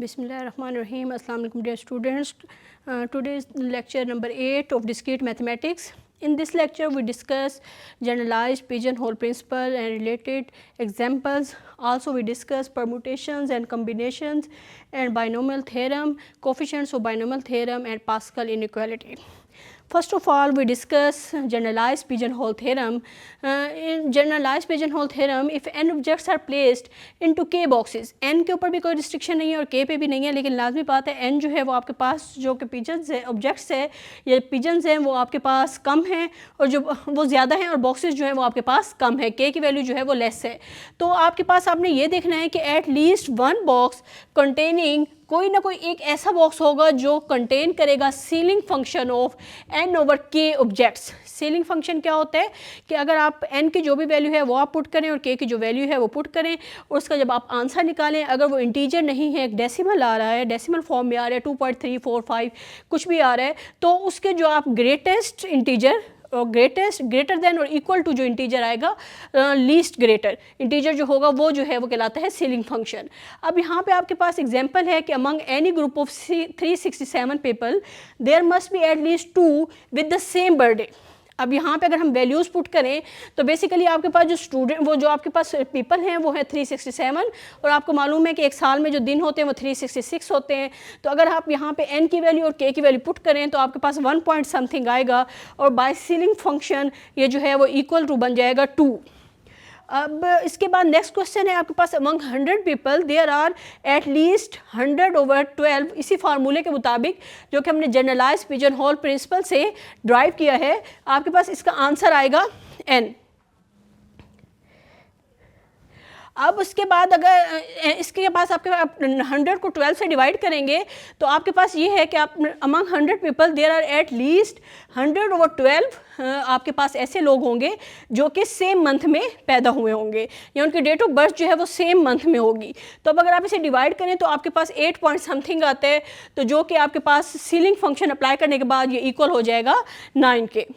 Bismillahirrahmanirrahim. Assalamu alaikum dear students. Today is lecture number 8 of discrete mathematics. In this lecture we discuss generalized pigeonhole principle and related examples. Also we discuss permutations and combinations and binomial theorem, coefficients of binomial theorem and Pascal inequality. First of all we discuss generalized pigeonhole theorem. In generalized pigeonhole theorem, if n objects are placed into k boxes, n के ऊपर भी कोई restriction नहीं है और k पे भी नहीं है, लेकिन लाजमी बात है n जो है वो आपके पास जो कि पिजन्स है ऑब्जेक्ट्स है या पिजन्स हैं वो आपके पास कम हैं और जो वो ज़्यादा हैं और बॉक्सेस जो हैं वो आपके पास कम है, k की वैल्यू जो है वो लेस है। तो आपके पास आपने ये देखना है कि at least one box containing कोई ना कोई एक ऐसा बॉक्स होगा जो कंटेन करेगा ceiling function of n over k objects. Ceiling function क्या होता है कि अगर आप n की जो भी वैल्यू है वो आप पुट करें और k की जो वैल्यू है वो पुट करें और उसका जब आप आंसर निकालें, अगर वो इंटीजर नहीं है, एक डेसिमल आ रहा है, डेसिमल फॉर्म में आ रहा है 2.345 कुछ भी आ रहा है, तो उसके जो आप ग्रेटेस्ट इंटीजर और ग्रेटर देन और इक्वल टू जो इंटीजर आएगा लीस्ट ग्रेटर इंटीजर जो होगा वो जो है वो कहलाता है सीलिंग फंक्शन। अब यहाँ पे आपके पास एग्जांपल है कि among any group of 367 people there must be at least 2 with the same birthday. अब यहाँ पे अगर हम वैल्यूज़ पुट करें तो बेसिकली आपके पास जो स्टूडेंट वो जो आपके पास पीपल हैं वो है 367 और आपको मालूम है कि एक साल में जो दिन होते हैं वो 366 होते हैं। तो अगर आप यहाँ पे n की वैल्यू और k की वैल्यू पुट करें तो आपके पास 1 पॉइंट समथिंग आएगा और बाय सीलिंग फंक्शन ये जो है वो इक्वल टू बन जाएगा 2। अब इसके बाद नेक्स्ट क्वेश्चन है आपके पास among 100 people there are at least 100 over 12। इसी फार्मूले के मुताबिक जो कि हमने जनरलाइज पिजनहोल प्रिंसिपल से ड्राइव किया है, आपके पास इसका आंसर आएगा n। अब उसके बाद अगर इसके पास आपके 100 को 12 से डिवाइड करेंगे तो आपके पास ये है कि आप among 100 people there are at least 100 over 12 आपके पास ऐसे लोग होंगे जो कि सेम मंथ में पैदा हुए होंगे या उनकी डेट ऑफ बर्थ जो है वो सेम मंथ में होगी। तो अब अगर आप इसे डिवाइड करें तो आपके पास 8 पॉइंट समथिंग आता है, तो जो कि आपके पास सीलिंग फंक्शन अप्लाई करने के बाद ये इक्वल हो जाएगा 9 के।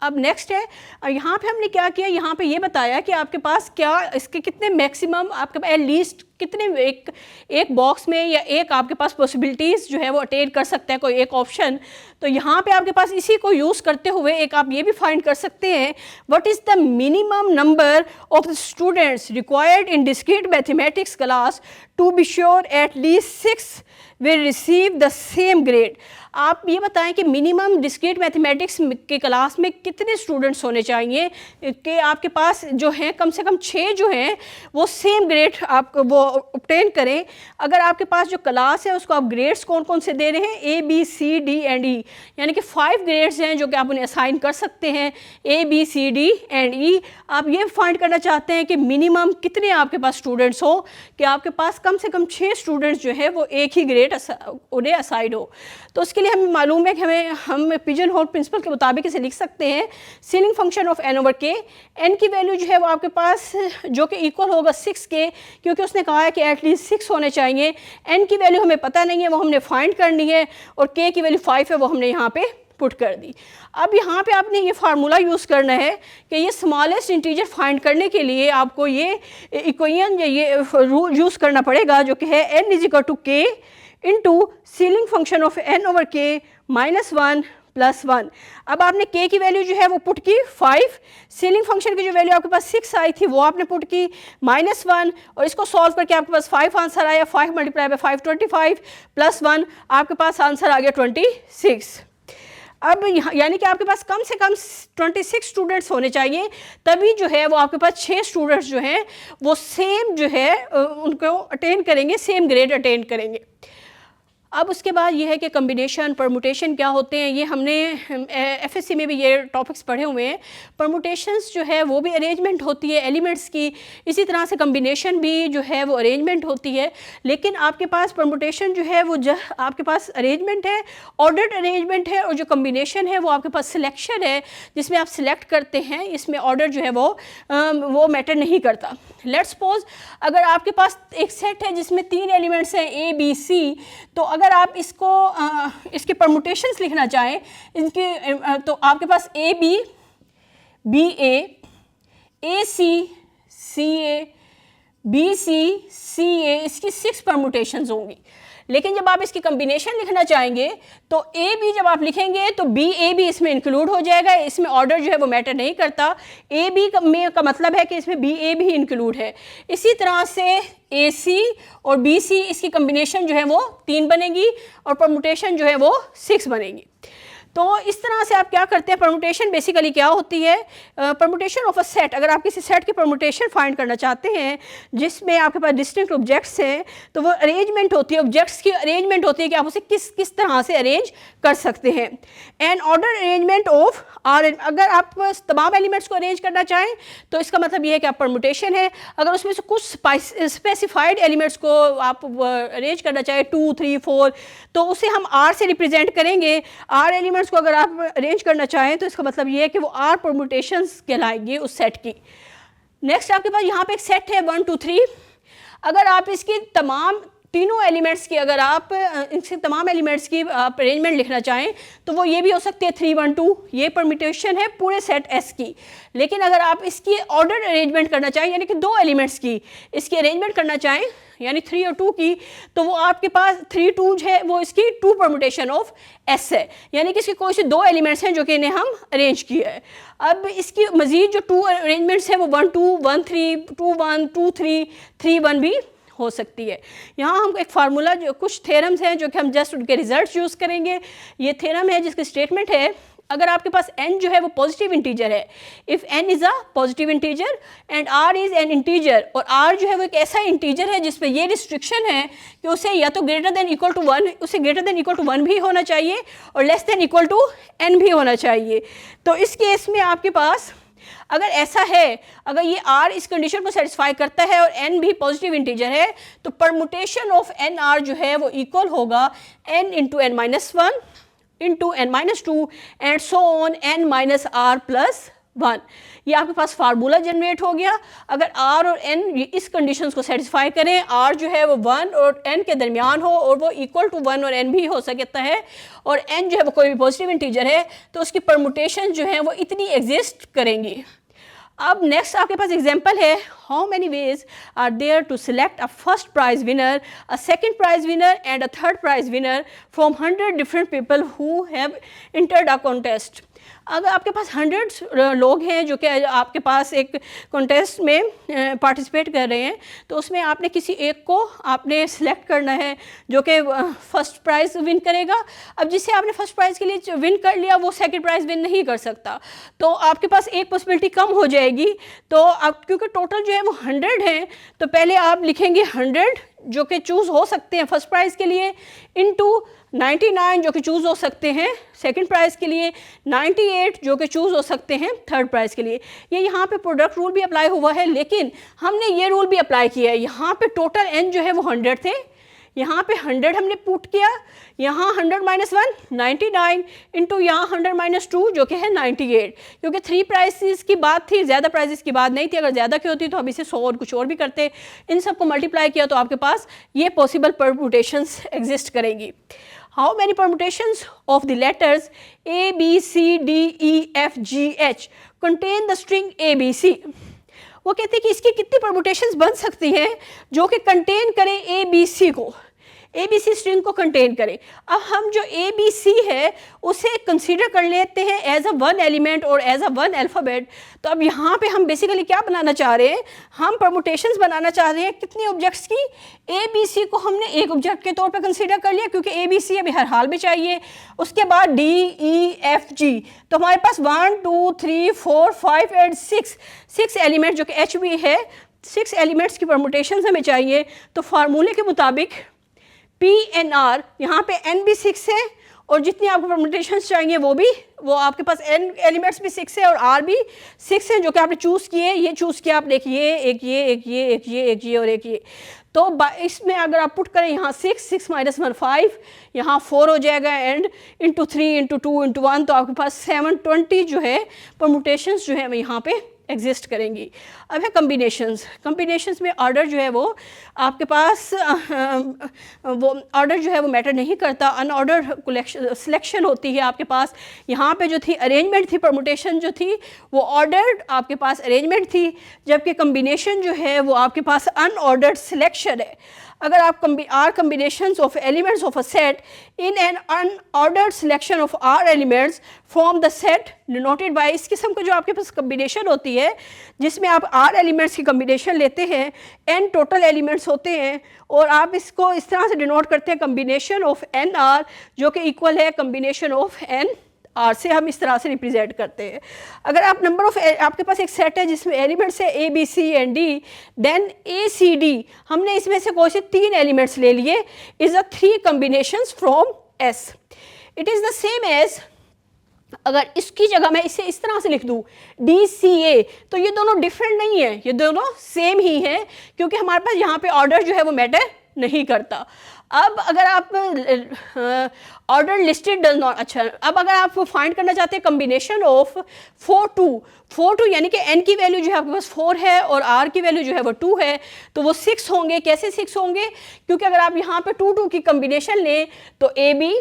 अब नेक्स्ट है यहाँ पे हमने क्या किया, यहाँ पे ये बताया कि आपके पास क्या इसके कितने मैक्सिमम आपके पास एटलीस्ट कितने एक बॉक्स में या एक आपके पास पॉसिबिलिटीज़ जो है वो अटेन कर सकता है कोई एक ऑप्शन। तो यहाँ पे आपके पास इसी को यूज़ करते हुए एक आप ये भी फाइंड कर सकते हैं what is the minimum number of students required in discrete mathematics class to be sure at least 6 will receive the same grade. आप ये बताएं कि मिनिमम डिस्क्रीट मैथमेटिक्स के क्लास में कितने स्टूडेंट्स होने चाहिए कि आपके पास जो हैं कम से कम 6 जो हैं वो सेम ग्रेड आप वो ऑब्टेन करें। अगर आपके पास जो क्लास है उसको आप ग्रेड्स कौन कौन से दे रहे हैं, A B C D and E, यानी कि 5 ग्रेड्स हैं जो कि आप उन्हें असाइन कर सकते हैं A B C D and E। आप ये फाइंड करना चाहते हैं कि मिनिमम कितने आपके पास स्टूडेंट्स हो कि आपके पास कम से कम 6 स्टूडेंट्स जो है वो एक ही ग्रेड उन्हें असाइन हो। तो उसके लिए हमें मालूम है कि हम पिजनहोल प्रिंसिपल के मुताबिक इसे लिख सकते हैं ceiling function of n over k। n की वैल्यू जो है वो आपके पास जो कि इक्वल होगा 6 के, क्योंकि उसने कहा है कि एटलीस्ट 6 होने चाहिए। n की वैल्यू हमें पता नहीं है, वो हमने फाइंड करनी है और k की वैल्यू 5 है वो हमने यहाँ पे पुट कर दी। अब यहाँ पे आपने ये फार्मूला यूज़ करना है कि ये स्मॉलेस्ट इंटीजर फाइंड करने के लिए आपको ये इक्वेशन या ये रूल यूज़ करना पड़ेगा जो कि है n is equal to k into ceiling function of n over k minus 1 plus 1। अब आपने k की वैल्यू जो है वो पुट की 5, सीलिंग फंक्शन की जो वैल्यू आपके पास 6 आई थी वो आपने पुट की माइनस 1 और इसको सॉल्व करके आपके पास 5 आंसर आया। 5 मल्टीप्लाई बाय 5 25 प्लस 1 आपके पास आंसर आ गया 26। अब यानी कि आपके पास कम से कम 26 स्टूडेंट्स होने चाहिए, तभी जो है वो आपके पास 6 स्टूडेंट्स जो हैं वो सेम जो है उनको अटेन करेंगे, सेम ग्रेड अटेन करेंगे। अब उसके बाद ये है कि कम्बिनेशन परमुटेशन क्या होते हैं, ये हमने एफएससी में भी ये टॉपिक्स पढ़े हुए हैं। परमुटेशंस जो है वो भी अरेंजमेंट होती है एलिमेंट्स की, इसी तरह से कम्बिनेशन भी जो है वो अरेंजमेंट होती है। लेकिन आपके पास परमुटेशन जो है वो आपके पास अरेंजमेंट है, ऑर्डर्ड अरेंजमेंट है, और जो कम्बिनेशन है वो आपके पास सिलेक्शन है जिसमें आप सिलेक्ट करते हैं। इसमें ऑर्डर जो है वो मैटर नहीं करता। लेट्स सपोज अगर आपके पास एक सेट है जिसमें 3 एलिमेंट्स हैं A B C, तो अगर आप इसको इसके परमुटेशंस लिखना चाहें इनके तो आपके पास AB BA AC CA BC CA इसकी 6 परमुटेशंस होंगी। लेकिन जब आप इसकी कम्बिनेशन लिखना चाहेंगे तो ए बी जब आप लिखेंगे तो बी ए बी इसमें इंक्लूड हो जाएगा, इसमें ऑर्डर जो है वो मैटर नहीं करता, ए बी में का मतलब है कि इसमें बी ए भी इंक्लूड है। इसी तरह से ए सी और बी सी इसकी कम्बिनेशन जो है वो 3 बनेगी और परमुटेशन जो है वो 6 बनेगी। तो इस तरह से आप क्या करते हैं, परमुटेशन बेसिकली क्या होती है, परमुटेशन ऑफ अ सेट, अगर आप किसी सेट की परमुटेशन फाइंड करना चाहते हैं जिसमें आपके पास डिस्टिंक्ट ऑब्जेक्ट्स हैं, तो वो अरेंजमेंट होती है, ऑब्जेक्ट्स की अरेंजमेंट होती है कि आप उसे किस किस तरह से अरेंज कर सकते हैं। And order arrangement of R, अगर आप तमाम एलिमेंट्स को अरेंज करना चाहें तो इसका मतलब ये है कि आप परमुटेशन है, अगर उसमें से कुछ स्पेसिफाइड एलिमेंट्स को आप अरेंज करना चाहें 2, 3, 4, तो उसे हम आर से रिप्रेजेंट करेंगे। आर एलिमेंट्स को अगर आप अरेंज करना चाहें तो इसका मतलब ये है कि वो आर परमुटेशंस कहलाएंगी उस सेट की। नेक्स्ट आपके पास यहाँ पे एक सेट है 1, 2, 3, अगर आप इसकी तमाम तीनों एलिमेंट्स की, अगर आप इसके तमाम एलिमेंट्स की आप अरेंजमेंट लिखना चाहें तो वो ये भी हो सकती है 3, 1, 2, ये परम्यूटेशन है पूरे सेट एस की। लेकिन अगर आप इसकी ऑर्डर अरेंजमेंट करना चाहें यानी कि 2 एलिमेंट्स की इसकी अरेंजमेंट करना चाहें यानी 3 और 2 की, तो वो आपके पास 3, 2 है वो इसकी 2 परम्यूटेशन ऑफ एस है, यानी कि इसके कोई से 2 एलिमेंट्स हैं जो कि इन्हें हम अरेंज किया है। अब इसकी मजीद जो 2 अरेंजमेंट्स हैं वो 1, 2, 1, 3, 2, 1, 2, 3, 3, 1 भी हो सकती है। यहाँ हम एक फार्मूला, जो कुछ थ्योरम्स हैं जो कि हम जस्ट उनके रिजल्ट्स यूज़ करेंगे। ये थ्योरम है जिसकी स्टेटमेंट है, अगर आपके पास n जो है वो पॉजिटिव इंटीजर है, if n is a positive integer and r is an integer, और r जो है वो एक ऐसा इंटीजर है जिस पे ये रिस्ट्रिक्शन है कि उसे या तो ग्रेटर देन इक्वल टू 1, उसे ग्रेटर देन इक्वल टू 1 भी होना चाहिए और less than equal to n भी होना चाहिए। तो इस केस में आपके पास अगर ऐसा है, अगर ये r इस कंडीशन को सेटिस्फाई करता है और n भी पॉजिटिव इंटीजर है, तो परमुटेशन ऑफ एन आर जो है वो इक्वल होगा n into n minus 1 into n minus 2 and so on n minus R plus 1। ये आपके पास फार्मूला जनरेट हो गया। अगर r और n इस कंडीशंस को सेटिस्फाई करें, r जो है वो 1 और n के दरमियान हो और वो इक्वल टू 1 और n भी हो सकता है, और n जो है वो कोई भी पॉजिटिव इंटीजर है, तो उसकी परमुटेशन जो है वो इतनी एग्जिस्ट करेंगी। अब नेक्स्ट आपके पास एग्जांपल है, how many ways are there to select a first prize winner, a second prize winner and a third prize winner from 100 different people who have entered a contest. अगर आपके पास 100 लोग हैं जो कि आपके पास एक कॉन्टेस्ट में पार्टिसिपेट कर रहे हैं, तो उसमें आपने किसी एक को आपने सेलेक्ट करना है जो कि फर्स्ट प्राइज़ विन करेगा। अब जिसे आपने फर्स्ट प्राइज़ के लिए विन कर लिया वो सेकंड प्राइज़ विन नहीं कर सकता, तो आपके पास एक पॉसिबिलिटी कम हो जाएगी। तो आप क्योंकि टोटल जो है वो 100 हैं, तो पहले आप लिखेंगे 100 जो कि चूज़ हो सकते हैं फर्स्ट प्राइज़ के लिए, इनटू 99 जो कि चूज़ हो सकते हैं सेकंड प्राइज़ के लिए, 98 जो कि चूज़ हो सकते हैं थर्ड प्राइज़ के लिए। ये यहाँ पे प्रोडक्ट रूल भी अप्लाई हुआ है, लेकिन हमने ये रूल भी अप्लाई किया है। यहाँ पे टोटल n जो है वो 100 थे, यहाँ पे 100 हमने पुट किया, यहाँ 100 माइनस 1 99 इंटू यहाँ 100 माइनस 2 जो कि है 98, क्योंकि 3 प्राइसेस की बात थी, ज़्यादा प्राइसेस की बात नहीं थी। अगर ज़्यादा की होती तो हम इसे 100 और कुछ और भी करते। इन सब को मल्टीप्लाई किया तो आपके पास ये पॉसिबल परम्यूटेशंस एग्जिस्ट करेंगी। How many permutations of the letters A B C D E F G H contain the string ABC। वो कहते हैं कि इसकी कितनी परम्यूटेशंस बन सकती हैं जो कि कंटेन करें ABC को, ABC स्ट्रिंग को कंटेन करें। अब हम जो ABC है उसे कंसीडर कर लेते हैं एज अ 1 एलिमेंट और एज अ 1 अल्फ़ाबेट। तो अब यहाँ पे हम बेसिकली क्या बनाना चाह रहे हैं, हम परम्यूटेशंस बनाना चाह रहे हैं कितने ऑब्जेक्ट्स की, ABC को हमने एक ऑब्जेक्ट के तौर पे कंसीडर कर लिया क्योंकि ABC अभी हर हाल में चाहिए। उसके बाद D E F G, तो हमारे पास 1 2 3 4 5 एंड 6 एलिमेंट जो कि H भी है, 6 एलिमेंट्स की परम्यूटेशंस हमें चाहिए। तो फार्मूले के मुताबिक P N R, यहाँ पे N भी 6 है और जितनी आपको परम्यूटेशंस चाहिए वो आपके पास N एलिमेंट्स भी 6 है और R भी 6 है जो कि आपने चूज़ किए। ये चूज़ किया आपने, एक ये एक ये एक ये एक ये एक ये और एक ये। तो इसमें अगर आप पुट करें यहाँ 6 माइनस 1 5, यहाँ 4 हो जाएगा एंड इंटू 3 इंटू 2 इंटू 1, तो आपके पास 720 जो है परम्यूटेशंस जो है यहाँ पे एग्जिस्ट करेंगी। अब है कम्बिनेशंस में ऑर्डर जो है वो आपके पास वो ऑर्डर जो है वो मैटर नहीं करता, अनऑर्डर सिलेक्शन होती है आपके पास। यहाँ पे जो थी अरेंजमेंट थी, परम्यूटेशन जो थी वो ऑर्डर्ड आपके पास अरेंजमेंट थी, जबकि कम्बिनेशन जो है वो आपके पास अनऑर्डर्ड सिलेक्शन है। अगर आप R combinations of elements of a set in an unordered selection of R elements from the set denoted by, इस किस्म का जो आपके पास कम्बिनेशन होती है जिसमें आप आर एलिमेंट्स की कम्बिनेशन लेते हैं, एन टोटल एलिमेंट्स होते हैं और आप इसको इस तरह से डिनोट करते हैं कम्बिनेशन ऑफ एन आर, जो कि इक्वल है कम्बिनेशन ऑफ एन आर से हम इस तरह से रिप्रेजेंट करते हैं। अगर आप नंबर ऑफ आपके पास एक सेट है जिसमें एलिमेंट्स है A B C and D, then A C D हमने इसमें से कोई से 3 एलिमेंट्स ले लिए, is a 3 combinations from S. It is the same as, अगर इसकी जगह मैं इसे इस तरह से लिख दूँ डी सी ए, तो ये दोनों डिफरेंट नहीं है, ये दोनों सेम ही हैं, क्योंकि हमारे पास यहाँ पे ऑर्डर जो है वो मैटर नहीं करता। अब अगर आप ऑर्डर लिस्टेड डज नॉट, अच्छा अब अगर आप फाइंड करना चाहते हैं कम्बिनेशन ऑफ 4 2 यानी कि n की वैल्यू जो है आपके पास 4 है और r की वैल्यू जो है वो 2 है, तो वो 6 होंगे। कैसे 6 होंगे? क्योंकि अगर आप यहाँ पे 2 2 की कम्बिनेशन लें तो A B,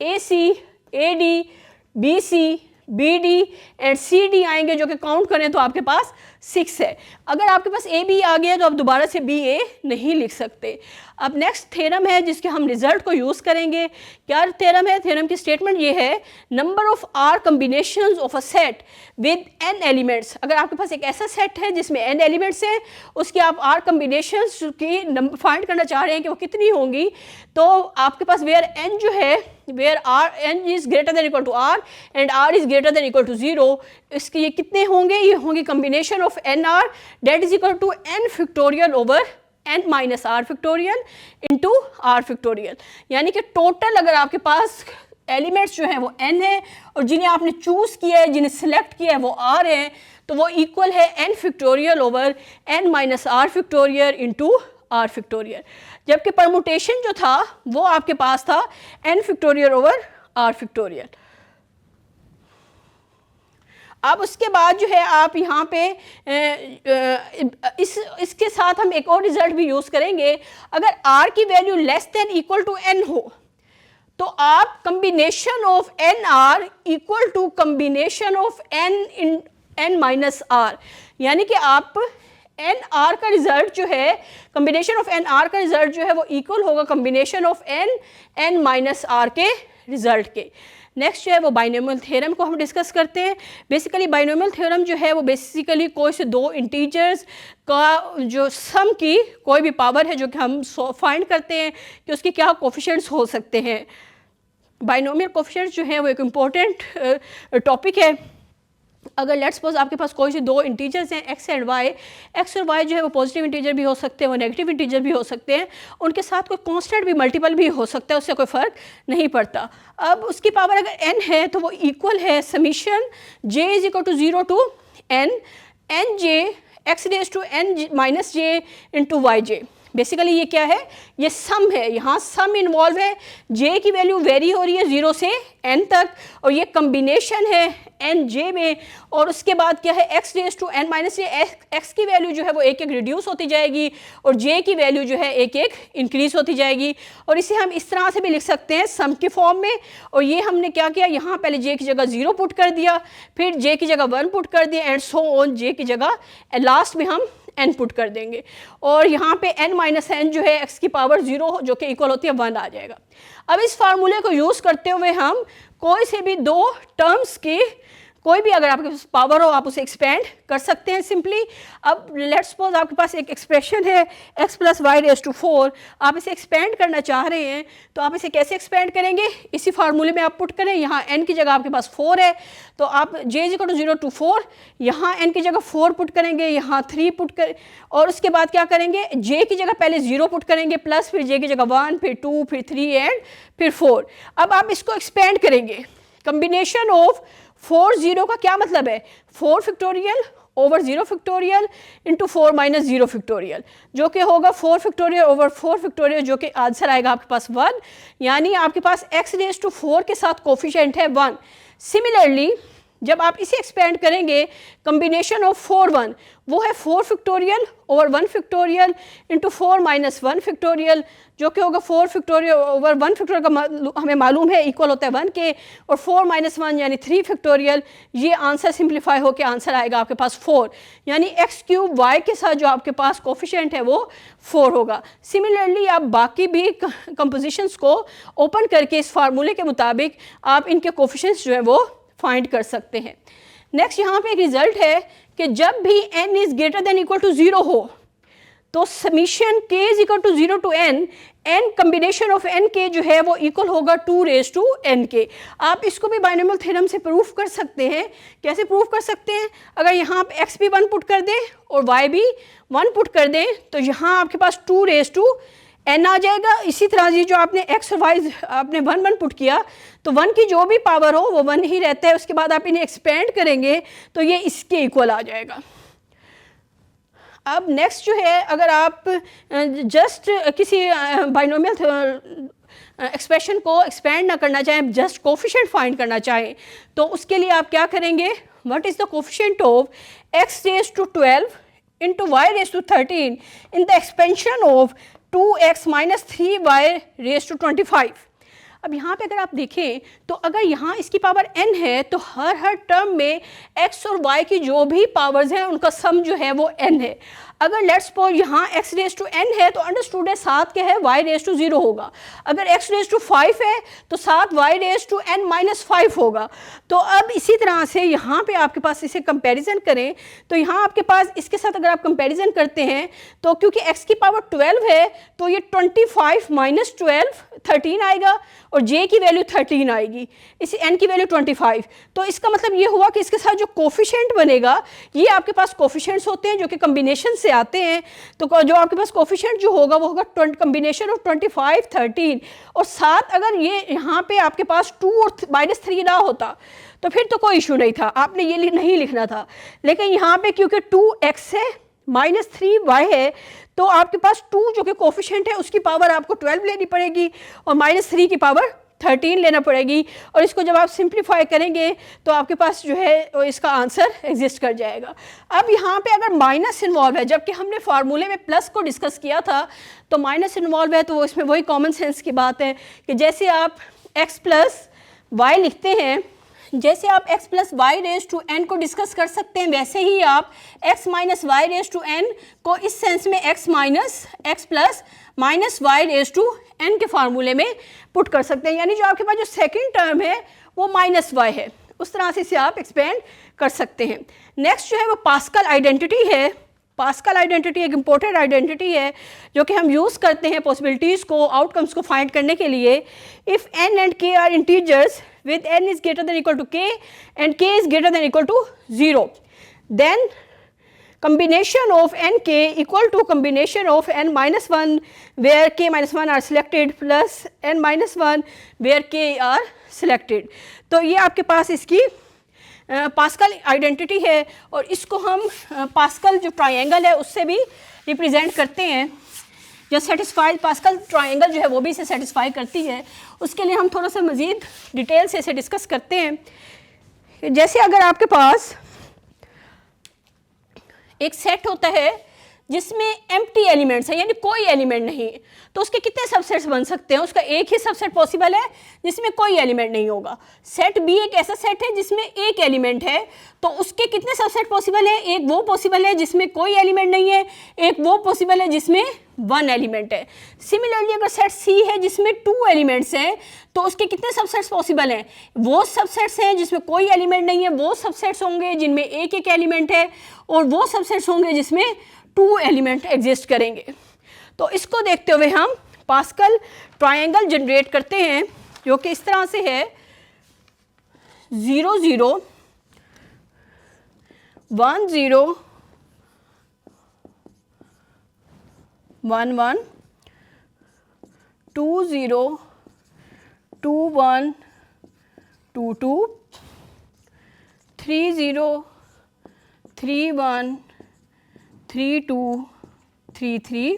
A C, A D, B C, B D and C D आएंगे, जो कि काउंट करें तो आपके पास 6 है। अगर आपके पास ए बी आ गया तो आप दोबारा से बी ए नहीं लिख सकते। अब नेक्स्ट थ्योरम है जिसके हम रिजल्ट को यूज़ करेंगे। क्या थ्योरम है? थ्योरम की स्टेटमेंट ये है, number of R combinations of a set with N elements. अगर आपके पास एक ऐसा सेट है जिसमें एन एलिमेंट्स हैं, उसकी आप आर कम्बिनेशंस की नंबर फाइंड करना चाह रहे हैं कि वो कितनी होंगी, तो आपके पास वेयर एन जो है, where r n is greater than equal to r and r is greater than equal to 0, इसके ये कितने होंगे? ये होंगे combination of n r that is equal to n factorial over n minus r factorial into r factorial. यानी कि total अगर आपके पास एलिमेंट्स जो हैं वो n है और जिन्हें आपने चूज़ किया है, जिन्हें सिलेक्ट किया है वो r है, तो वो इक्वल है n factorial over n minus r factorial into r factorial. जबकि परमुटेशन जो था वो आपके पास था n factorial over r factorial. अब उसके बाद जो है आप यहाँ पे इसके साथ हम एक और रिजल्ट भी यूज़ करेंगे। अगर r की value less than equal to n हो तो आप combination of n r equal to combination of n minus r, यानी कि आप एन आर का रिजल्ट जो है, कम्बिनेशन ऑफ एन आर का रिजल्ट जो है वो इक्वल होगा combination of n minus r के रिजल्ट के। नेक्स्ट जो है वो बाइनोमियल थ्योरम को हम डिस्कस करते हैं। बेसिकली बाइनोमियल थ्योरम जो है वो बेसिकली कोई से 2 इंटीजर्स का जो सम की कोई भी पावर है जो कि हम फाइंड करते हैं कि उसके क्या कोफिशिएंट्स हो सकते हैं। बाइनोमियल कोफिशिएंट्स जो है वो एक इम्पोर्टेंट टॉपिक है। अगर लेट्स सपोज आपके पास कोई से 2 इंटीजर्स हैं x एंड y, x और y जो है वो पॉजिटिव इंटीजर भी हो सकते हैं, वो नेगेटिव इंटीजर भी हो सकते हैं, उनके साथ कोई कांस्टेंट भी मल्टीपल भी हो सकता है, उससे कोई फ़र्क नहीं पड़ता। अब उसकी पावर अगर n है तो वो इक्वल है summation j is equal to 0 to n j x raise to n minus j into y j. Basically ये क्या है? ये सम है, यहाँ सम इन्वॉल्व है, j की वैल्यू वेरी हो रही है 0 से n तक, और ये कम्बिनेशन है n j में, और उसके बाद क्या है x raise to n minus j, x की वैल्यू जो है वो एक एक रिड्यूस होती जाएगी और j की वैल्यू जो है एक एक इंक्रीज होती जाएगी। और इसे हम इस तरह से भी लिख सकते हैं सम के फॉर्म में। और ये हमने क्या किया, यहाँ पहले j की जगह 0 पुट कर दिया, फिर j की जगह 1 पुट कर दिया एंड सो ऑन, j की जगह लास्ट में हम n पुट कर देंगे, और यहाँ पे n माइनस n जो है x की पावर 0 जो कि इक्वल होती है 1 आ जाएगा। अब इस फार्मूले को यूज़ करते हुए हम कोई से भी 2 टर्म्स की कोई भी अगर आपके पास पावर हो आप उसे एक्सपेंड कर सकते हैं सिंपली। अब लेट्स सपोज आपके पास एक एक्सप्रेशन है x plus y raise to 4, आप इसे एक्सपेंड करना चाह रहे हैं, तो आप इसे कैसे एक्सपेंड करेंगे? इसी फार्मूले में आप पुट करें, यहाँ n की जगह आपके पास 4 है तो आप j is equal to 0 to 4, यहाँ n की जगह 4 पुट करेंगे, यहाँ 3 पुट कर, और उसके बाद क्या करेंगे, j की जगह पहले 0 पुट करेंगे प्लस, फिर j की जगह 1, फिर 2, फिर 3 एंड फिर 4। अब आप इसको एक्सपेंड करेंगे, कम्बिनेशन ऑफ 4 0 का क्या मतलब है? 4 factorial over 0 factorial into 4 minus 0 factorial, जो कि होगा 4 फैक्टोरियल ओवर 4 फैक्टोरियल, जो कि आंसर आएगा आपके पास 1, यानी आपके पास x रेज टू 4 के साथ कोफिशिएंट है 1। सिमिलरली जब आप इसे एक्सपेंड करेंगे कम्बिनेशन ऑफ 4 1 वो है 4 factorial over 1 factorial into 4 minus 1 factorial, जो कि होगा 4 फैक्टोरियल ओवर 1 फैक्टोरियल का हमें मालूम है इक्वल होता है 1 के, और 4 माइनस 1 यानी 3 फैक्टोरियल। ये आंसर सिंप्लीफाई होकर आंसर आएगा आपके पास 4, यानी एक्स क्यूब वाई के साथ जो आपके पास कोफिशिएंट है वो 4 होगा। सिमिलरली आप बाकी भी कंपोजिशंस को ओपन करके इस फार्मूले के मुताबिक आप इनके कोफिशिएंट्स जो है वो फाइंड कर सकते हैं। नेक्स्ट यहाँ पे एक रिजल्ट है कि जब भी n is greater than equal to 0 हो तो summation k is equal to 0 to n, n combination of n के जो है वो इक्वल होगा 2 रेज टू n के। आप इसको भी बाइनोमियल थ्योरम से प्रूफ कर सकते हैं। कैसे प्रूफ कर सकते हैं? अगर यहाँ आप x भी 1 पुट कर दें और y भी 1 पुट कर दें तो यहाँ आपके पास 2 रेज टू n आ जाएगा। इसी तरह से जो आपने x और y आपने 1 1 पुट किया तो 1 की जो भी पावर हो वो 1 ही रहता है। उसके बाद आप इन्हें एक्सपेंड करेंगे तो ये इसके इक्वल आ जाएगा। अब नेक्स्ट जो है, अगर आप जस्ट किसी बाइनोमियल एक्सप्रेशन को एक्सपेंड ना करना चाहें, जस्ट कोफिशिएंट फाइंड करना चाहें, तो उसके लिए आप क्या करेंगे? What is the coefficient of x raise to 12 into y raise to 13 in the expansion of 2x minus 3y raise to 25। अब यहाँ पे अगर आप देखें तो अगर यहाँ इसकी पावर n है तो हर टर्म में x और y की जो भी पावर्स हैं उनका सम जो है वो n है। अगर लेट्स सपोज यहाँ x रेज टू n है तो अंडरस्टूड है साथ क्या है y रेज टू 0 होगा। अगर x रेज टू 5 है तो साथ y raise to n minus 5 होगा। तो अब इसी तरह से यहाँ पे आपके पास इसे कंपैरिजन करें तो यहाँ आपके पास इसके साथ अगर आप कंपैरिजन करते हैं तो क्योंकि x की पावर 12 है तो ये 25 माइनस 12 13 आएगा और j की वैल्यू 13 आएगी, इसी n की वैल्यू 25। तो इसका मतलब ये हुआ कि इसके साथ जो कोफिशिएंट बनेगा ये आपके पास कोफिशिएंट्स होते हैं जो कि कम्बिनेशन से आते हैं। तो जो आपके पास कोफिशिएंट जो होगा वो होगा कम्बिनेशन ऑफ 25 13, और साथ अगर ये यहाँ पे आपके पास 2 और माइनस 3 ना होता तो फिर तो कोई इशू नहीं था, आपने ये नहीं लिखना था। लेकिन यहाँ पे क्योंकि 2x है माइनस 3y है तो आपके पास 2 जो कि कोफिशिएंट है उसकी पावर आपको 12 लेनी पड़ेगी और माइनस 3 की पावर 13 लेना पड़ेगी, और इसको जब आप सिंप्लीफाई करेंगे तो आपके पास जो है इसका आंसर एग्जिस्ट कर जाएगा। अब यहाँ पे अगर माइनस इन्वॉल्व है, जबकि हमने फार्मूले में प्लस को डिस्कस किया था, तो माइनस इन्वॉल्व है तो इसमें वही कॉमन सेंस की बात है कि जैसे आप x प्लस वाई लिखते हैं, जैसे आप x plus y raise to n को डिस्कस कर सकते हैं, वैसे ही आप x minus y raise to n को इस सेंस में x minus x plus minus y raise to n के फार्मूले में पुट कर सकते हैं। यानी जो आपके पास जो सेकंड टर्म है वो माइनस y है, उस तरह से इसे आप एक्सपेंड कर सकते हैं। नेक्स्ट जो है वो पास्कल आइडेंटिटी है। पास्कल आइडेंटिटी एक इम्पोर्टेंट आइडेंटिटी है जो कि हम यूज़ करते हैं पॉसिबिलिटीज़ को, आउटकम्स को फाइंड करने के लिए। If n and k are integers with n is greater than equal to k and k is greater than equal to 0, then combination of nk equal to combination of n minus 1 where k minus 1 are selected plus n minus 1 where k are selected। तो ये आपके पास इसकी pascal identity है, और इसको हम pascal जो triangle है उससे भी रिप्रेजेंट करते हैं। जो सेटिस्फाई पास्कल ट्रायंगल जो है वो भी इसे सेटिस्फाई करती है। उसके लिए हम थोड़ा सा मज़ीद डिटेल से इसे डिस्कस करते हैं। जैसे अगर आपके पास एक सेट होता है जिसमें एम्प्टी एलिमेंट्स है, यानी कोई एलिमेंट नहीं, तो उसके कितने सबसेट्स बन सकते हैं? उसका एक ही सबसेट पॉसिबल है जिसमें कोई एलिमेंट नहीं होगा। सेट बी एक ऐसा सेट है जिसमें एक एलिमेंट है, तो उसके कितने सबसेट पॉसिबल है? एक वो पॉसिबल है जिसमें कोई एलिमेंट नहीं है, एक वो पॉसिबल है जिसमें 1 एलिमेंट है। सिमिलरली अगर सेट सी है जिसमें 2 एलिमेंट्स हैं तो उसके कितने सबसेट्स पॉसिबल हैं? वो सबसेट्स हैं जिसमें कोई एलिमेंट नहीं है, वो सबसेट्स होंगे जिनमें एक एक एलिमेंट है, और वो सबसेट्स होंगे जिसमें 2 एलिमेंट एग्जिस्ट करेंगे। तो इसको देखते हुए हम पास्कल ट्रायंगल जनरेट करते हैं जो कि इस तरह से है 0 0 1 0 1 1 2 0 2 1 2 2 3 0 3 1 3 2 3 3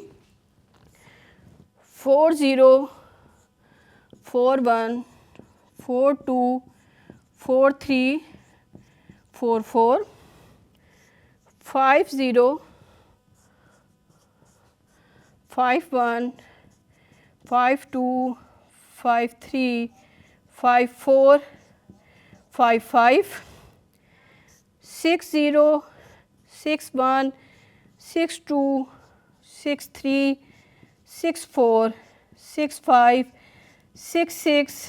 4 0 4 1 4 2 4 3 4 4 5 0 5 1 5 2 5 3 5 4 5 5 6 0 6 1 6 2 6 3 6 4 6 5 6 6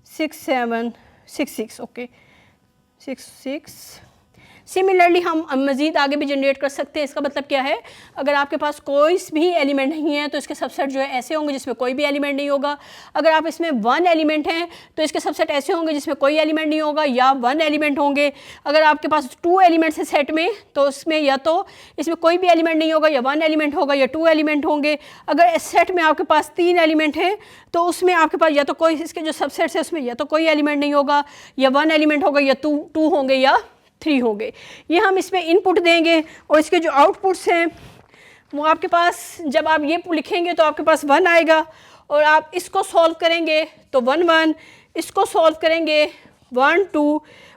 6 7 6 6 ओके 6 6। सिमिलरली हम मज़ीद आगे भी जनरेट कर सकते हैं। इसका मतलब क्या है, अगर आपके पास कोई भी एलिमेंट नहीं है तो इसके सबसेट जो है ऐसे होंगे जिसमें कोई भी एलिमेंट नहीं होगा। अगर आप इसमें 1 एलिमेंट हैं तो इसके सबसेट ऐसे होंगे जिसमें कोई एलिमेंट नहीं होगा या 1 एलिमेंट होंगे। अगर आपके पास 2 एलिमेंट्स हैं सेट में तो उसमें या तो इसमें कोई भी एलिमेंट नहीं होगा या 1 एलिमेंट होगा या 2 एलिमेंट होंगे। अगर सेट में आपके पास 3 एलिमेंट हैं तो उसमें आपके पास या तो कोई इसके जो सबसेट्स है उसमें या तो कोई एलिमेंट नहीं होगा या 1 एलिमेंट होगा या 2 होंगे या 3 होंगे। ये हम इसमें इनपुट देंगे और इसके जो आउटपुट्स हैं वो आपके पास जब आप ये लिखेंगे तो आपके पास 1 आएगा और आप इसको सॉल्व करेंगे तो 1 1, इसको सॉल्व करेंगे 1 2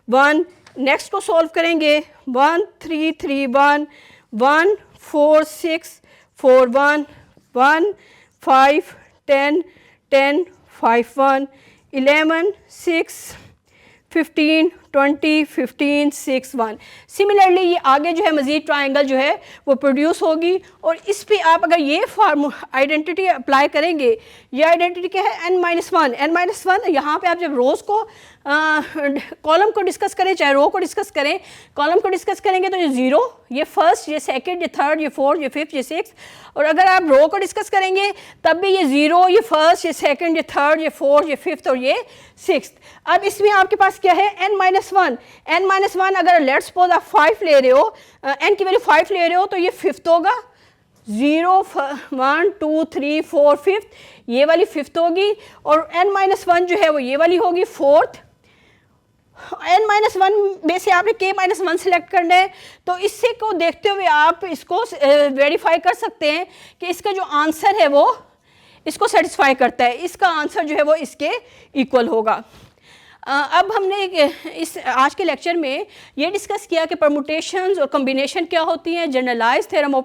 1, नेक्स्ट को सॉल्व करेंगे 1 3 3 1 1 4 6 4 1 1 5 10 10 5 1 11 6 15 20 15 6 1। सिमिलरली ये आगे जो है मज़ीद ट्रायंगल जो है वो प्रोड्यूस होगी और इस पे आप अगर ये आइडेंटिटी अप्लाई करेंगे, ये आइडेंटिटी क्या है n-1, n-1 यहाँ पे आप जब रोज़ को कॉलम को डिस्कस करें चाहे रो को डिस्कस करें, कॉलम को डिस्कस करेंगे तो ये 0, ये फर्स्ट, ये सेकंड, ये थर्ड, ये फोर्थ, ये फिफ्थ, ये सिक्स। और अगर आप रो को डिस्कस करेंगे तब भी ये 0, ये फर्स्ट, ये सेकंड, ये थर्ड, ये फोर्थ, ये फिफ्थ और ये सिक्स्थ। अब इसमें आपके पास क्या है n-1, n-1 अगर लेट्स सपोज आप 5 ले रहे हो, n की वैल्यू 5 ले रहे हो तो ये फिफ्थ होगा, 0 1 2 3 4 फिफ्थ, ये वाली फिफ्थ होगी और n-1 जो है वो ये वाली होगी फोर्थ। n-1 में से आपने k-1 सेलेक्ट करना है तो इससे को देखते हुए आप इसको वेरीफाई कर सकते हैं कि इसका जो आंसर है वो इसको सेटिस्फाई करता है, इसका आंसर जो है वो इसके इक्वल होगा। अब हमने इस आज के लेक्चर में ये डिस्कस किया कि परमुटेशंस और कॉम्बिनेशन क्या होती हैं, generalize theorem of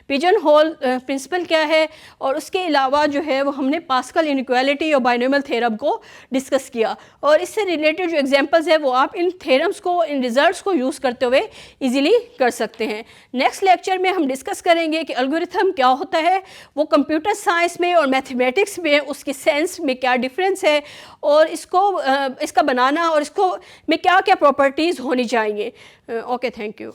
pigeonhole principle क्या है, और उसके अलावा जो है वो हमने पास्कल इनइक्वालिटी और बाइनोमियल थ्योरम को डिस्कस किया। और इससे रिलेटेड जो एग्जांपल्स है वो आप इन थ्योरम्स को, इन रिजल्ट्स को यूज़ करते हुए इजीली कर सकते हैं। नेक्स्ट लेक्चर में हम डिस्कस करेंगे कि एल्गोरिथम क्या होता है, वो कंप्यूटर साइंस में और मैथमेटिक्स में उसकी सेंस में क्या डिफरेंस है और इसका बनाना और इसको में क्या क्या प्रॉपर्टीज़ होनी चाहिए। Okay, thank you.